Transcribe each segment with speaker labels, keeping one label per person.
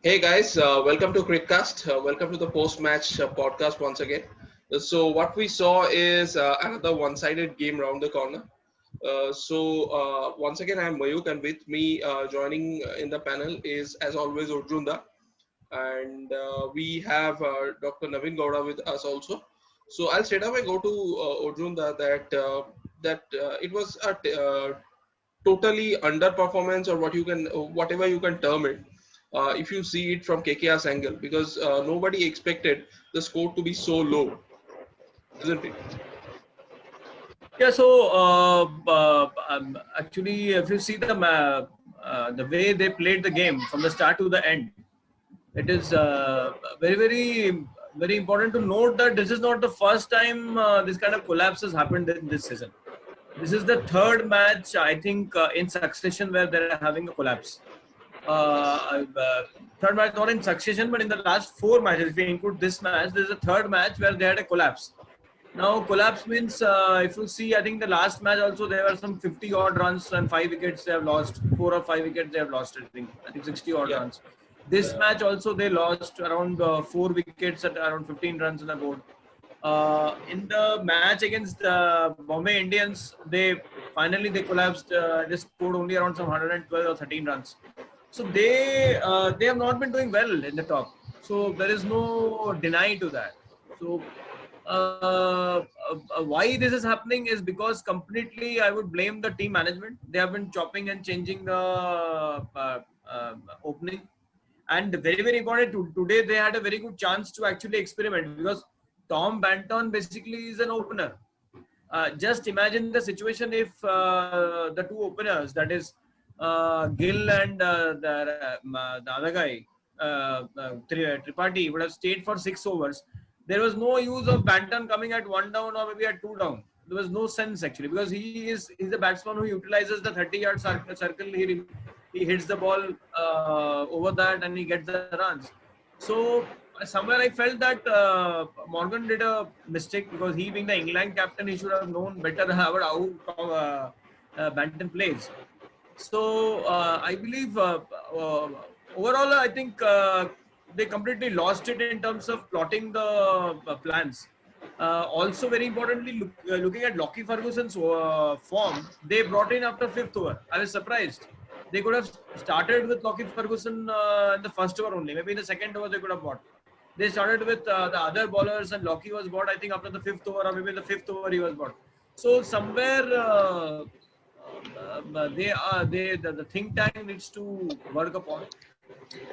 Speaker 1: Hey guys, welcome to Crick-Cast. Welcome to the post-match podcast once again. So what we saw is another one-sided game round the corner. Once again, I'm Mayuk, and with me joining in the panel is, as always, Urjunda, and we have Dr. Navin Gowda with us also. So I'll straight away go to Urjunda that it was a totally underperformance or whatever you can term it, if you see it from KKR's angle, because nobody expected the score to be so low, isn't it?
Speaker 2: Yeah, so actually, if you see the way they played the game from the start to the end, it is very important to note that this is not the first time this kind of collapse has happened in this season. This is the third match, I think, in succession where they're having a collapse. Third match, not in succession, but in the last four matches. If we include this match, there's a third match where they had a collapse. Now, collapse means if you see, I think the last match also there were some 50 odd runs and 5 wickets they have lost. 4 or 5 wickets they have lost. I think 60 odd
Speaker 1: Yeah.
Speaker 2: runs. This match also they lost around 4 wickets at around 15 runs on the board. In the match against Bombay Indians, they collapsed. They scored only around some 112 or 13 runs. So they have not been doing well in the top. So there is no deny to that. So why this is happening is because completely I would blame the team management. They have been chopping and changing the opening, and very important. Today they had a very good chance to actually experiment because Tom Banton basically is an opener. Just imagine the situation if the two openers, that is Gill and the other guy, Tripathi, would have stayed for 6 overs. There was no use of Banton coming at one down or maybe at two down. There was no sense actually because he's a batsman who utilizes the 30-yard circle. He hits the ball over that and he gets the runs. So somewhere I felt that Morgan did a mistake because he being the England captain, he should have known better about how Banton plays. So I believe overall, I think they completely lost it in terms of plotting the plans. Also, very importantly, looking at Lockie Ferguson's form, they brought in after fifth over. I was surprised. They could have started with Lockie Ferguson in the first over only. Maybe in the second over they could have bought. They started with the other bowlers, and Lockie was bought, I think, after the fifth over, or maybe in the fifth over he was bought. So somewhere the think tank needs to work upon,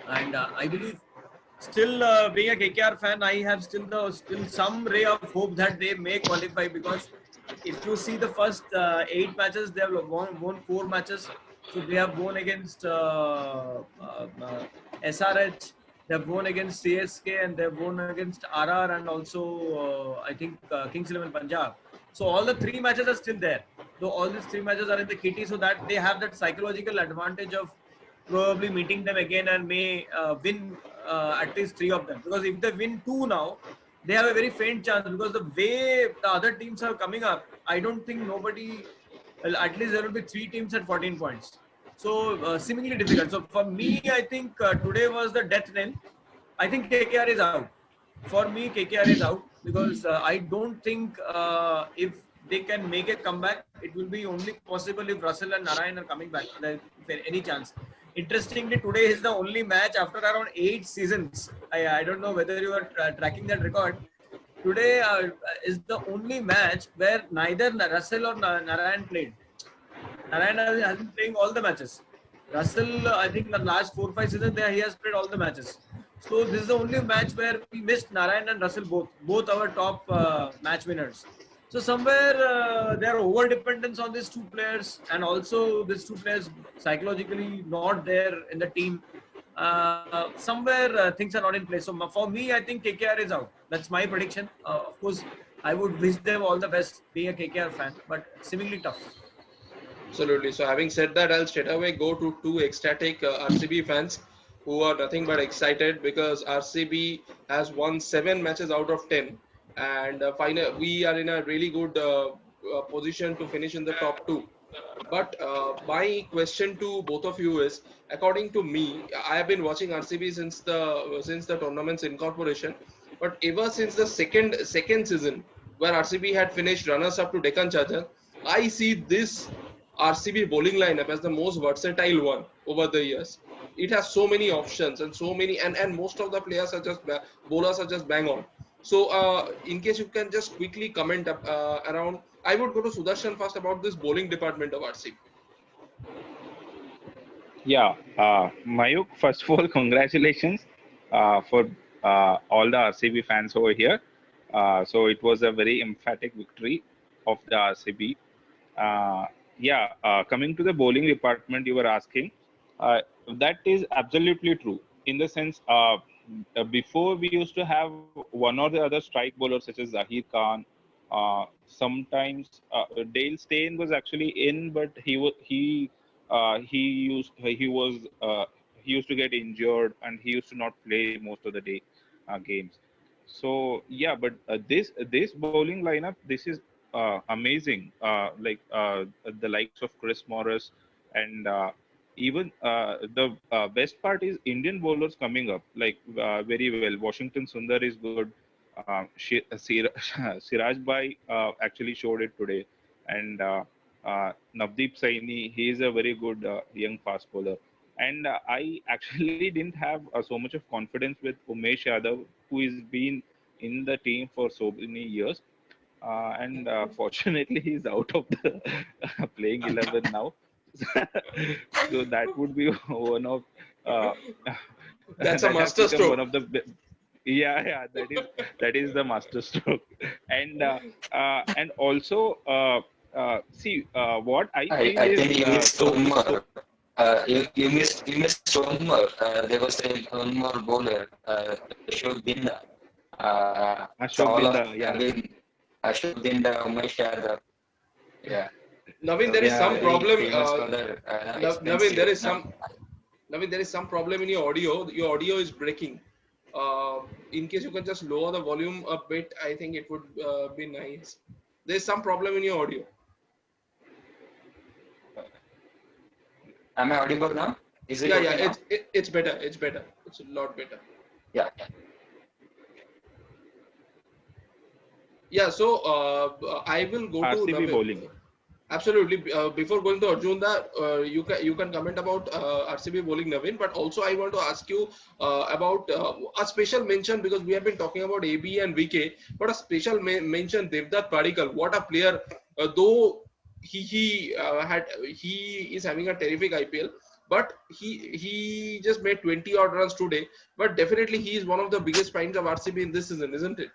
Speaker 2: and I believe still being a KKR fan, I have still some ray of hope that they may qualify because if you see the first 8 matches, they have won 4 matches. So they have won against SRH, they have won against CSK, and they have won against RR, and also I think Kings 11 Punjab. So all the 3 matches are still there. Though all these 3 matches are in the kitty, so that they have that psychological advantage of probably meeting them again and may win at least 3 of them. Because if they win 2 now, they have a very faint chance because the way the other teams are coming up, I don't think nobody, well, at least there will be 3 teams at 14 points. So seemingly difficult. So for me, I think today was the death knell. I think KKR is out. For me, KKR is out because I don't think if they can make a comeback, it will be only possible if Russell and Narayan are coming back. If any chance. Interestingly, today is the only match after around 8 seasons. I don't know whether you are tracking that record. Today is the only match where neither Russell or Narayan played. Narayan has been playing all the matches. Russell, I think the last 4-5 seasons there he has played all the matches. So this is the only match where we missed Narayan and Russell both our top match winners. So somewhere their over dependence on these two players, and also these two players psychologically not there in the team. Somewhere things are not in place. So for me, I think KKR is out. That's my prediction. Of course, I would wish them all the best being a KKR fan, but seemingly tough.
Speaker 1: Absolutely. So having said that, I'll straight away go to two ecstatic RCB fans who are nothing but excited because RCB has won 7 matches out of 10, and finally we are in a really good position to finish in the top two. But my question to both of you is, according to me, I have been watching RCB since the tournament's incorporation. But ever since the second season, where RCB had finished runners up to Deccan Chargers, I see this RCB bowling lineup as the most versatile one over the years. It has so many options and so many, and most of the players are just bowlers are just bang on. So, in case you can just quickly comment around, I would go to Sudarshan first about this bowling department of RCB.
Speaker 3: Yeah, Mayuk, first of all, congratulations for all the RCB fans over here. So it was a very emphatic victory of the RCB. Coming to the bowling department, you were asking, uh, that is absolutely true. In the sense, before we used to have one or the other strike bowler such as Zahir Khan. Sometimes Dale Steyn was actually in, but he was he used to get injured and he used to not play most of the day games. So yeah, but this bowling lineup, this is amazing. The likes of Chris Morris and even the best part is Indian bowlers coming up like very well. Washington Sundar is good. Siraj Bhai actually showed it today, and Navdeep Saini, he is a very good young fast bowler. And I actually didn't have so much of confidence with Umesh Yadav, who has been in the team for so many years. And fortunately, he's out of the playing 11 now. So that would be one of uh,
Speaker 1: That's a
Speaker 3: that has
Speaker 1: master
Speaker 3: become one
Speaker 1: stroke.
Speaker 3: of the yeah, that is the master stroke. And and also see what I feel
Speaker 4: I
Speaker 3: is
Speaker 4: think you missed one
Speaker 3: so
Speaker 4: more. You missed one more. There was a one more bowler, Ashok Dinda. It's
Speaker 3: Ashok
Speaker 4: all of
Speaker 3: Dinda, yeah.
Speaker 4: Navin, Ashok Dinda, Umesh Yadav. Yeah,
Speaker 1: Naveen, there
Speaker 4: those
Speaker 1: is
Speaker 4: are
Speaker 1: some
Speaker 3: Yeah,
Speaker 4: very
Speaker 1: problem.
Speaker 4: famous bowler,
Speaker 1: Naveen,
Speaker 4: expensive.
Speaker 1: Naveen, there is some problem in your audio. Your audio is breaking. In case you can just lower the volume a bit, I think it would be nice. There is some problem in your audio.
Speaker 4: Am I audible now? Is it
Speaker 1: Yeah, yeah,
Speaker 4: okay now?
Speaker 1: it's better. It's better. It's a lot better.
Speaker 4: Yeah.
Speaker 1: Yeah, so I will go to
Speaker 3: RCB
Speaker 1: Naveen.
Speaker 3: bowling.
Speaker 1: Absolutely. Before going to Arjunda, you can comment about RCB bowling, Naveen. But also, I want to ask you about a special mention, because we have been talking about AB and VK, but a special mention Devdutt Padikkal. What a player! Though he is having a terrific IPL, but he just made 20 odd runs today. But definitely, he is one of the biggest finds of RCB in this season, isn't it?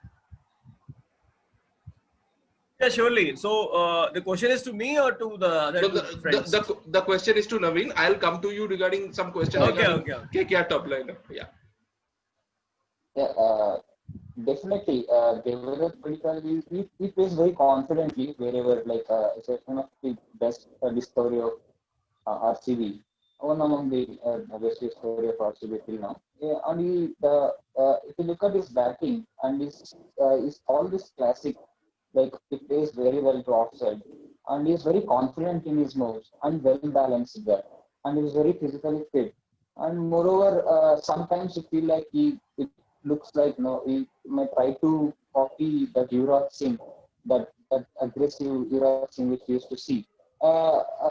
Speaker 2: Yeah, surely. So the question is to me or to the other
Speaker 1: No,
Speaker 2: two friends?
Speaker 1: the question is to Naveen. I'll come to you regarding some question
Speaker 2: Okay,
Speaker 1: regarding
Speaker 2: okay, okay.
Speaker 1: KKR top liner. Yeah,
Speaker 4: Yeah, definitely. Develop critical. He plays very confidently wherever. It's one of the best discovery of RCB. One among the best discovery of RCB till now. Yeah, and if you look at his batting and his all this classic, like he plays very well to offside, and he's very confident in his moves and well balanced there, and he's very physically fit. And moreover, sometimes you feel like it looks like no, he might try to copy that Yuvraj Singh, that aggressive Yuvraj Singh which we used to see.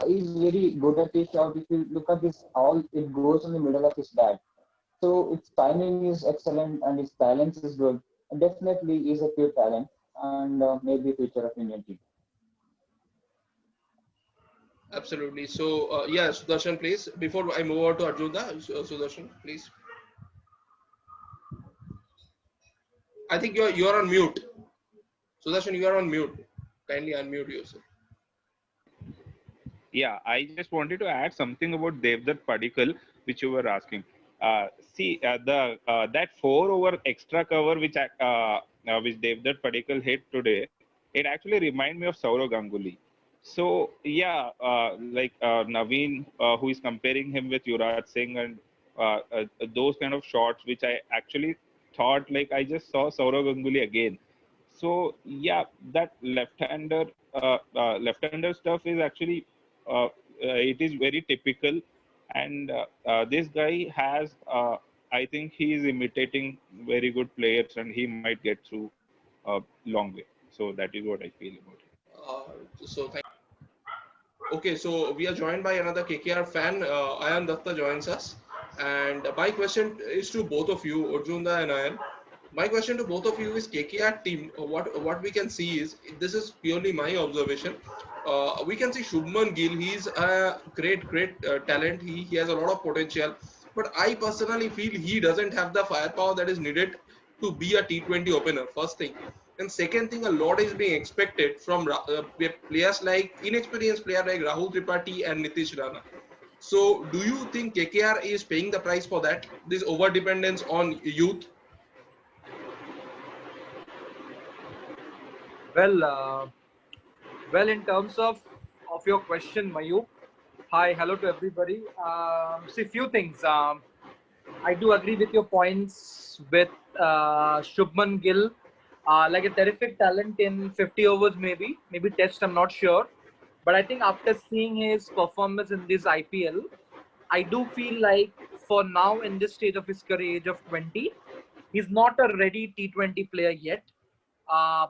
Speaker 4: He's very good at his shot. If you look at this, all it goes in the middle of his bat. So its timing is excellent and his balance is good. And definitely is a pure talent and maybe future of Indian team.
Speaker 1: absolutely. So yeah, Sudarshan, please. Before I move on to Arjuna, Sudarshan, please. I think you're on mute. Sudarshan, you are on mute. Kindly unmute yourself.
Speaker 3: Yeah, I just wanted to add something about Devdutt Padikkal, which you were asking. See, the that 4 over extra cover which Devdutt Padikkal hit today, it actually reminded me of Saurav Ganguly. So yeah, Naveen, who is comparing him with Yuvraj Singh and those kind of shots, which I actually thought like I just saw Saurav Ganguly again. So yeah, that left-hander stuff is actually it is very typical, and this guy has. I think he is imitating very good players, and he might get through a long way. So that is what I feel about it.
Speaker 1: So thank. Okay, so we are joined by another KKR fan. Ayan Datta joins us, and my question is to both of you, Arjunda and Ayan. My question to both of you is KKR team. What we can see is, this is purely my observation. We can see Shubman Gill. He's a great talent. He has a lot of potential, but I personally feel he doesn't have the firepower that is needed to be a T20 opener. First thing. And second thing, a lot is being expected from players like inexperienced player like Rahul Tripathi and Nitish Rana. So, do you think KKR is paying the price for that? This over dependence on youth.
Speaker 5: Well, well, in terms of your question, Mayuk. Hi, hello to everybody. See, few things. I do agree with your points with Shubman Gill, like a terrific talent in 50 overs, maybe test. I'm not sure, but I think after seeing his performance in this IPL, I do feel like for now in this stage of his career, age of 20, he's not a ready T20 player yet.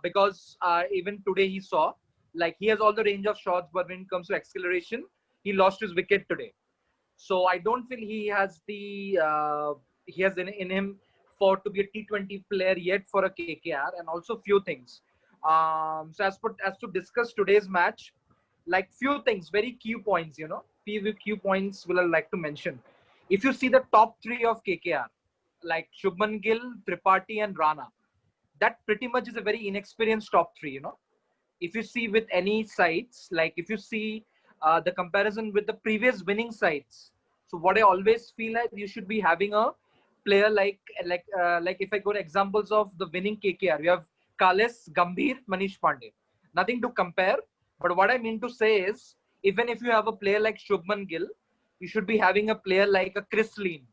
Speaker 5: Because even today he saw like he has all the range of shots, but when it comes to acceleration, he lost his wicket today. So I don't feel he has in him for to be a T20 player yet for a KKR. And also few things. So as to discuss today's match, like few things, very key points, few key points will I like to mention. If you see the top three of KKR, like Shubman Gill, Tripathi, and Rana, that pretty much is a very inexperienced top three. If you see with any sides, like if you see the comparison with the previous winning sides, so what I always feel like you should be having a player like if I go to examples of the winning KKR, you have Kales, Gambhir, Manish Pandey. Nothing to compare, but what I mean to say is, even if you have a player like Shubman Gill, you should be having a player like a Chris Lean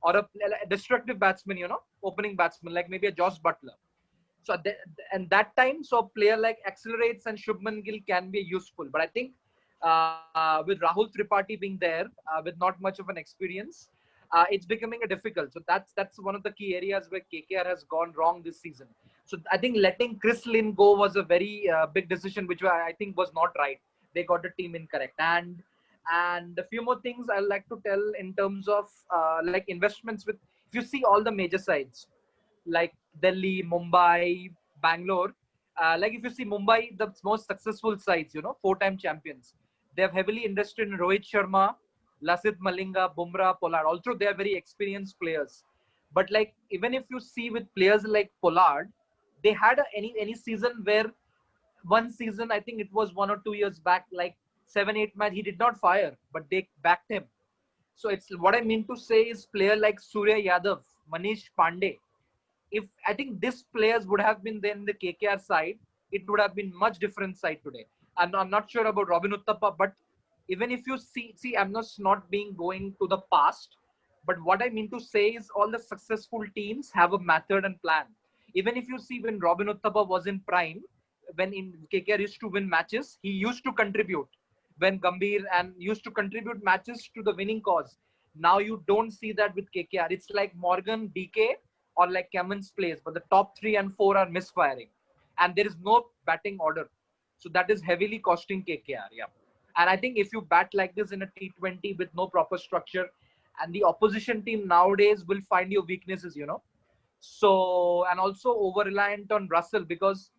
Speaker 5: or a destructive batsman, opening batsman like maybe a Josh Butler. So and that time, so a player like accelerates and Shubman Gill can be useful. But I think with Rahul Tripathi being there with not much of an experience, it's becoming a difficult. So that's one of the key areas where KKR has gone wrong this season. So I think letting Chris Lynn go was a very big decision, which I think was not right. They got the team incorrect. And a few more things I'd like to tell in terms of like investments with, if you see all the major sides, like Delhi, Mumbai, Bangalore. Like if you see Mumbai, the most successful sides, four-time champions. They have heavily invested in Rohit Sharma, Lasith Malinga, Bumrah, Pollard. Although they are very experienced players, but like even if you see with players like Pollard, they had any season where one season, I think it was 1 or 2 years back, like 7-8 match, he did not fire, but they backed him. So it's what I mean to say is player like Surya Yadav, Manish Pandey. If I think these players would have been then the KKR side, it would have been much different side today. And I'm not sure about Robin Uthappa, but even if you see, I'm not being going to the past, but what I mean to say is all the successful teams have a method and plan. Even if you see when Robin Uthappa was in prime, when in KKR used to win matches, he used to contribute. When Gambhir and used to contribute matches to the winning cause. Now you don't see that with KKR. It's like Morgan, DK, or like Cummins plays, but the top 3 and 4 are misfiring, and there is no batting order. So that is heavily costing KKR. Yeah, and I think if you bat like this in a T20 with no proper structure, and the opposition team nowadays will find your weaknesses. So and also over reliant on Russell, because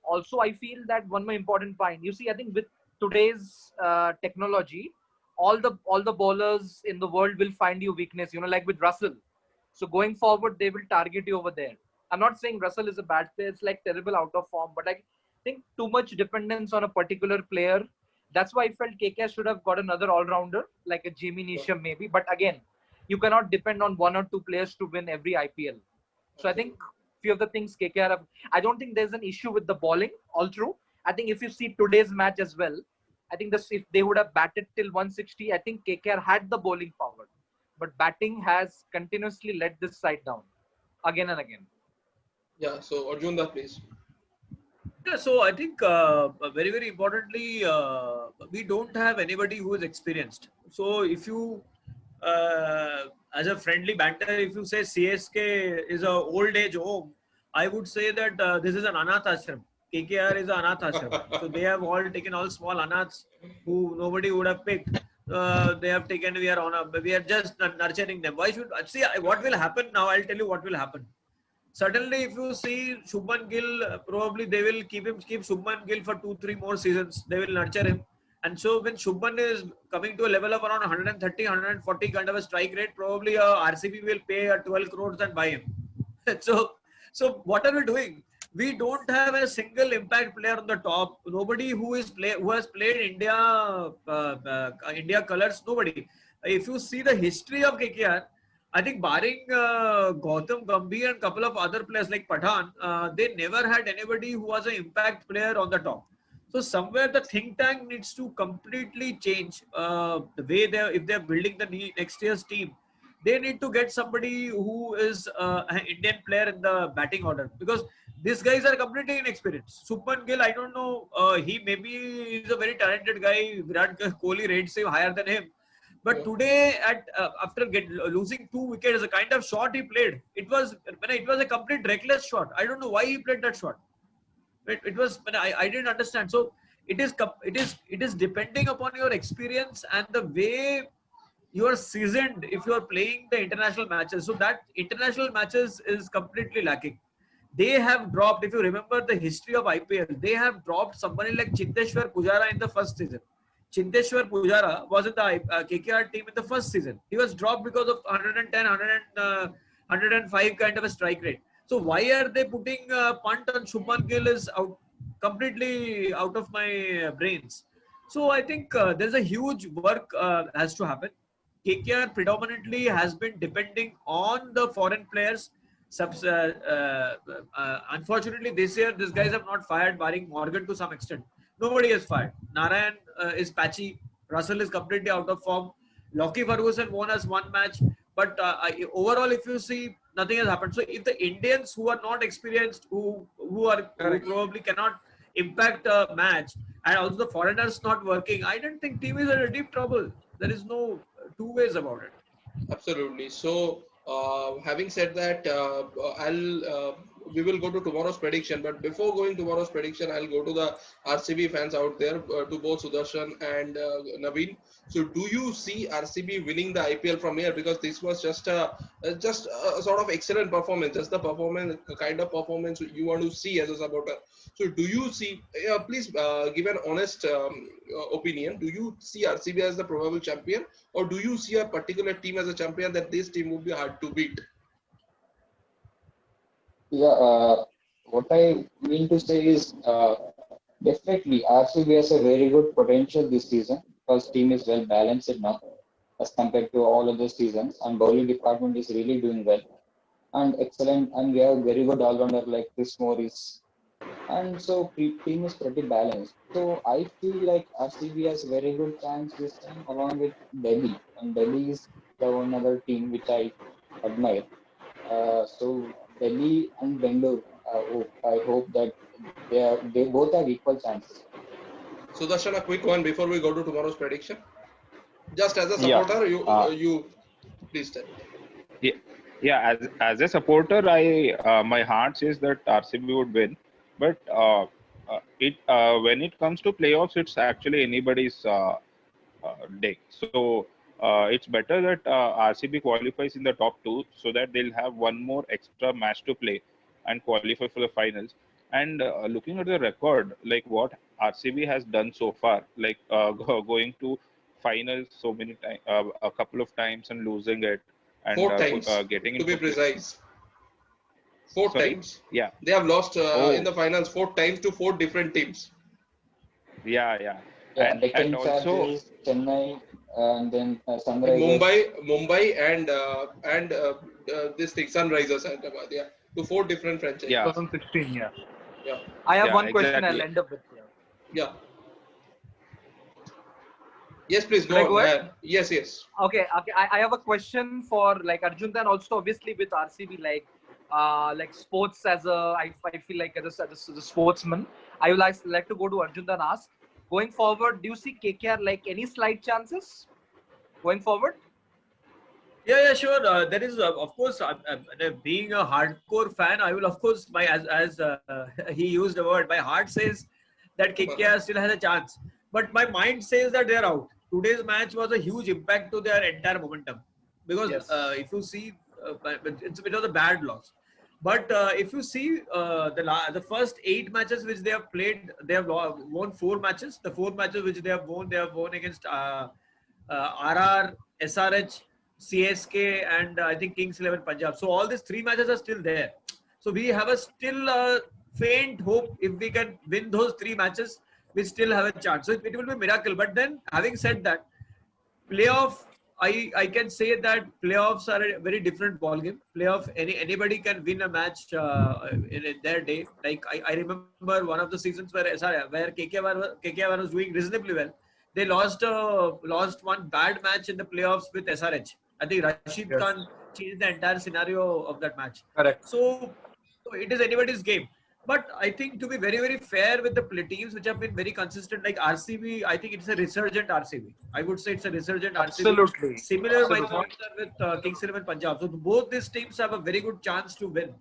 Speaker 5: also I feel that one more important point. You see, I think with today's technology, all the bowlers in the world will find you weakness. Like with Russell. So going forward, they will target you over there. I'm not saying Russell is a bad player. It's like terrible out of form. But I think too much dependence on a particular player. That's why I felt KKR should have got another all-rounder, like a Jimmy Neesham maybe. But again, you cannot depend on 1 or 2 players to win every IPL. So I think few of the things KKR have, I don't think there's an issue with the bowling, all true. I think if you see today's match as well, I think if they would have batted till 160, I think KKR had the bowling power. But batting has continuously let this side down again and again.
Speaker 1: Yeah, so Arjun, that please.
Speaker 2: Yeah, so I think very, very importantly, we don't have anybody who is experienced. So if you, as a friendly banter, if you say CSK is a old age home, I would say that this is an anath ashram. KKR is an anath ashram. So they have all taken all small anaths who nobody would have picked. They have taken. We are just nurturing them. Why should see what will happen now? I'll tell you what will happen. Certainly, if you see Shubman Gill, probably they will keep Shubman Gill for 2-3 more seasons. They will nurture him. And so when Shubman is coming to a level of around 130, 140 kind of a strike rate, probably RCB will pay 12 crores and buy him. so what are we doing? We don't have a single impact player on the top. Nobody who has played India colors. Nobody. If you see the history of KKR, I think barring Gautam Gambhir and couple of other players like Pathan, they never had anybody who was an impact player on the top. So somewhere the think tank needs to completely change the way if they're building the next year's team. They need to get somebody who is an Indian player in the batting order, because these guys are completely inexperienced. Shubman Gill, I don't know, he maybe is a very talented guy. Virat Kohli rates him higher than him. But today, after losing 2 wickets, the kind of shot he played, it was a complete reckless shot. I don't know why he played that shot. It was, I didn't understand. So it is depending upon your experience and the way you are seasoned if you are playing the international matches. So that international matches is completely lacking. They have dropped, if you remember the history of IPL, they have dropped somebody like Chinteshwar Pujara in the first season. Chinteshwar Pujara was in the KKR team in the first season. He was dropped because of 110, 105 kind of a strike rate. So why are they putting punt on Shubman Gill is completely out of my brains. So I think there's a huge work has to happen. KKR predominantly has been depending on the foreign players. Unfortunately, this year, these guys have not fired, barring Morgan to some extent. Nobody is fired. Narayan is patchy. Russell is completely out of form. Lockie Ferguson won us one match. But overall, if you see, nothing has happened. So if the Indians who are not experienced, who probably cannot impact a match, and also the foreigners not working, I don't think team is in deep trouble. There is no two ways about it.
Speaker 1: Absolutely. So, having said that, we will go to tomorrow's prediction. But before going tomorrow's prediction, I'll go to the RCB fans out there, to both Sudarshan and Naveen. So, do you see RCB winning the IPL from here? Because this was just a sort of excellent performance, just the performance, the kind of performance you want to see as a supporter. So, do you see? Please give an honest opinion. Do you see RCB as the probable champion, or do you see a particular team as a champion that this team would be hard to beat?
Speaker 4: Yeah, what I mean to say is definitely RCB has a very good potential this season because team is well balanced now as compared to all other seasons, and bowling department is really doing well and excellent, and we have very good all-rounder like Chris Morris, and so team is pretty balanced. So I feel like RCB has a very good chance this time along with Delhi, and Delhi is the one other team which I admire. So Delhi and Bangalore, I hope that they both have equal chances.
Speaker 1: Sudarshan, a quick one before we go to tomorrow's prediction. Just as a
Speaker 3: Yeah.
Speaker 1: supporter,
Speaker 3: Uh,
Speaker 1: you please tell.
Speaker 3: Yeah, yeah. As a supporter, my heart says that RCB would win, but it when it comes to playoffs, it's actually anybody's day. So it's better that RCB qualifies in the top two, so that they'll have one more extra match to play and qualify for the finals. And looking at the record, like what RCB has done so far, like going to finals so many times, a couple of times and losing it, and
Speaker 1: 4 times,
Speaker 3: getting
Speaker 1: to be
Speaker 3: into
Speaker 1: precise. 4 times.
Speaker 3: yeah.
Speaker 1: They have lost in
Speaker 3: Oh,
Speaker 1: the finals 4 times to 4 different teams.
Speaker 3: yeah.
Speaker 4: Yeah,
Speaker 3: And
Speaker 4: Deccan
Speaker 3: also,
Speaker 4: Chargers, Chennai, and then
Speaker 1: Like
Speaker 4: Sunrisers.
Speaker 1: Mumbai, and this thing, Sunrisers Hyderabad. Yeah, to 4 different
Speaker 3: yeah,
Speaker 1: franchises.
Speaker 5: 2016, yeah.
Speaker 1: Yeah,
Speaker 5: I have
Speaker 3: yeah,
Speaker 5: one question I'll
Speaker 3: exactly.
Speaker 5: end up with here.
Speaker 1: yeah. Yes, please
Speaker 5: Should I
Speaker 1: go
Speaker 5: go
Speaker 1: on.
Speaker 5: ahead?
Speaker 1: Yes.
Speaker 5: Okay. I have a question for like Arjun and also obviously with RCB. Like, like sports as a, I feel like as a sportsman, I would like to go to Arjun and ask, going forward, do you see KKR like any slight chances going forward?
Speaker 2: Yeah, sure. There is, of course, being a hardcore fan, I will, of course, as he used the word, my heart says that KKR still has a chance, but my mind says that they are out. Today's match was a huge impact to their entire momentum, because
Speaker 5: Yes.
Speaker 2: if you see, it was a bad loss. But if you see the first 8 matches which they have played, they have won 4 matches. The 4 matches which they have won against RR, SRH, CSK, and I think Kings 11 Punjab. So all these 3 matches are still there. So we have a still faint hope if we can win those 3 matches, we still have a chance. So it will be a miracle. But then, having said that, playoff, I can say that playoffs are a very different ballgame. Playoff, anybody can win a match in their day. Like I remember one of the seasons where KKR was doing reasonably well. They lost one bad match in the playoffs with SRH. I think Rashid
Speaker 5: Yes.
Speaker 2: Khan changed the entire scenario of that match.
Speaker 5: Correct.
Speaker 2: So it is anybody's game. But I think, to be very, very fair with the teams which have been very consistent, like RCB, I think it's a resurgent RCB. I would say it's a resurgent RCB.
Speaker 5: Absolutely.
Speaker 2: Similar, my
Speaker 5: Absolutely.
Speaker 2: thoughts are with Kings 11 Punjab. So both these teams have a very good chance to win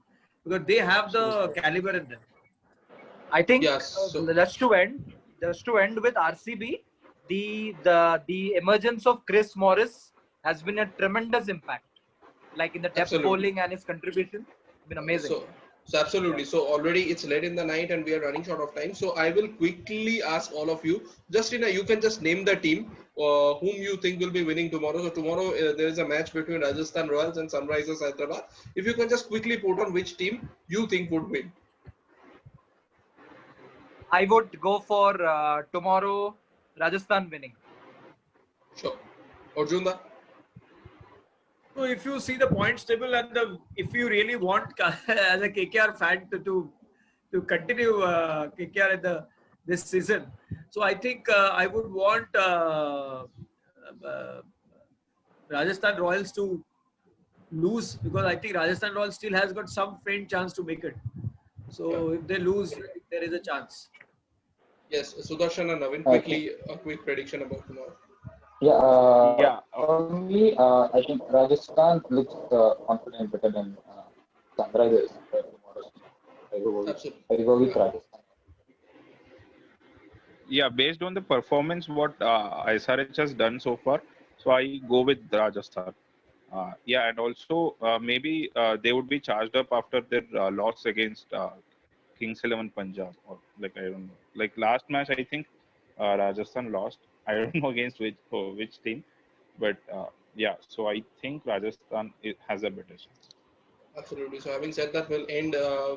Speaker 2: because they have the caliber in them.
Speaker 5: I think
Speaker 1: Yes, so-
Speaker 5: just to end with RCB, the emergence of Chris Morris has been a tremendous impact. Like in the depth
Speaker 1: Absolutely.
Speaker 5: bowling and his contribution, been amazing.
Speaker 1: So absolutely. So already it's late in the night and we are running short of time. So I will quickly ask all of you, you can just name the team whom you think will be winning tomorrow. So tomorrow there is a match between Rajasthan Royals and Sunrisers Hyderabad. If you can just quickly put on which team you think would win.
Speaker 5: I would go for tomorrow Rajasthan winning.
Speaker 1: Sure. Arjunda?
Speaker 2: So if you see the points table and if you really want as a KKR fan to continue KKR in this season, so I think I would want Rajasthan Royals to lose, because I think Rajasthan Royals still has got some faint chance to make it. So if they lose, there is a chance.
Speaker 1: Yes, Sudarshan and Navin, quickly a quick prediction about tomorrow.
Speaker 4: For me, I think Rajasthan looks confident better than Sunrisers tomorrow. I go with Rajasthan.
Speaker 3: Yeah, based on the performance what SRH has done so far, so I go with Rajasthan. And also maybe they would be charged up after their loss against Kings 11 Punjab, or like I don't know. Like last match, I think Rajasthan lost. I don't know against which team, but so I think Rajasthan has a better chance.
Speaker 1: Absolutely. So having said that, we'll end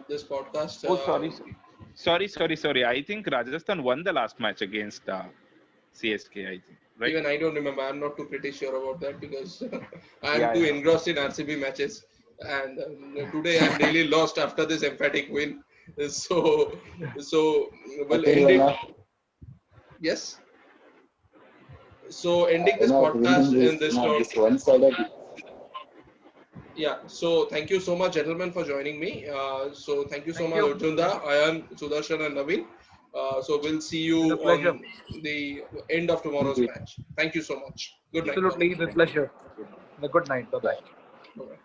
Speaker 1: this podcast.
Speaker 3: Sorry. I think Rajasthan won the last match against CSK, I think. Right?
Speaker 1: Even I don't remember. I'm not too pretty sure about that because I'm too engrossed in RCB matches. And today I'm really lost after this emphatic win. So we'll end it. Yes. So ending this podcast in this note.
Speaker 4: One-sided.
Speaker 1: Yeah. So thank you so much, gentlemen, for joining me. So thank you so much, Arjunda, Ayan, Sudarshan, and Naveen. So we'll see you on the end of tomorrow's match. Thank you so much. Good night.
Speaker 5: Absolutely, with pleasure. Good night. Bye-bye.
Speaker 1: Bye-bye.